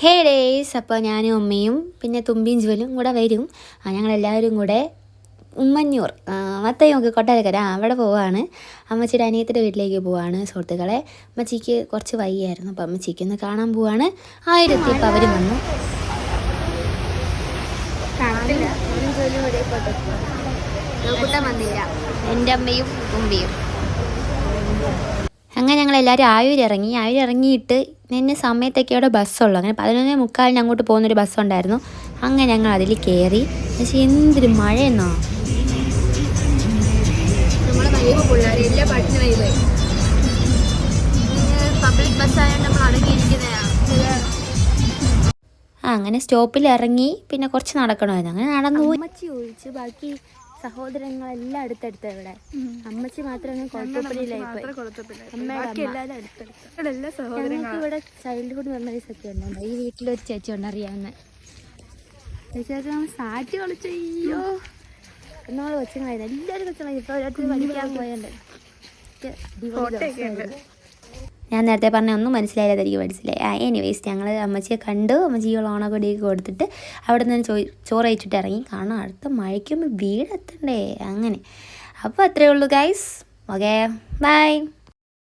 ഹേ days, അപ്പോൾ ഞാനും അമ്മയും പിന്നെ തുമ്പിയും ജുവലും കൂടെ വരും. ഞങ്ങളെല്ലാവരും കൂടെ ഉമ്മന്നൂർ മത്തയൊക്കെ കൊട്ടാരക്കര അവിടെ പോവാണ്. അമ്മച്ചിയുടെ അനിയത്തിൻ്റെ വീട്ടിലേക്ക് പോവാണ് സുഹൃത്തുക്കളെ. അമ്മച്ചിക്ക് കുറച്ച് വയ്യായിരുന്നു, അപ്പോൾ അമ്മച്ചിക്ക് ഒന്ന് കാണാൻ പോവാണ്. ആയിരത്തിയപ്പോൾ അവരും വന്നു. എൻ്റെ അമ്മയും തുമ്പിയും അങ്ങനെ ഞങ്ങളെല്ലാവരും ആയൂരിറങ്ങിയിട്ട് നിന്നെ സമയത്തൊക്കെ അവിടെ ബസ്സുള്ളൂ. അങ്ങനെ 11:45 അങ്ങോട്ട് പോകുന്നൊരു ബസ്സുണ്ടായിരുന്നു. അങ്ങനെ ഞങ്ങൾ അതിൽ കയറി. പക്ഷേ എന്തൊരു മഴയെന്നോ. പബ്ലിക് ബസ്സായതുകൊണ്ട് നമ്മൾ അങ്ങനെ സ്റ്റോപ്പിൽ ഇറങ്ങി. പിന്നെ കുറച്ച് നടക്കണമായിരുന്നു. അങ്ങനെ നടന്നു പോയി. അമ്മച്ചി ഒഴിച്ച് ബാക്കി സഹോദരങ്ങളെല്ലാം അടുത്തടുത്ത ഇവിടെ. അമ്മച്ചി മാത്രമേ ഇവിടെ ചൈൽഡ്ഹുഡ് മെമ്മറീസ് ഒക്കെ ഉണ്ട്. ഈ വീട്ടിലൊരു ചേച്ചി ഉണ്ട് അറിയാവുന്ന ചേച്ചി. സാറ്റ് കളിച്ചോ നമ്മൾ കൊച്ചുങ്ങളായിരുന്നു, എല്ലാവരും കൊച്ചുങ്ങളായിരുന്നു. ഇപ്പോൾ ഒരിടത്ത് പഠിക്കാൻ പോയുണ്ട്. ഞാൻ നേരത്തെ പറഞ്ഞ ഒന്നും മനസ്സിലായില്ല, എനിക്ക് മനസ്സിലായി. എനിവേസ് ഞങ്ങൾ അമ്മച്ചിയെ കണ്ടു. അമ്മച്ചി ഓണക്കൊടിയൊക്കെ കൊടുത്തിട്ട് അവിടെ നിന്ന് ചോറ് കഴിച്ചിട്ട് ഇറങ്ങി. കാരണം അടുത്ത മഴയ്ക്കുമ്പോൾ വീടെത്തണ്ടേ അങ്ങനെ. അപ്പോൾ അത്രയേ ഉള്ളൂ ഗൈസ്. Okay, by.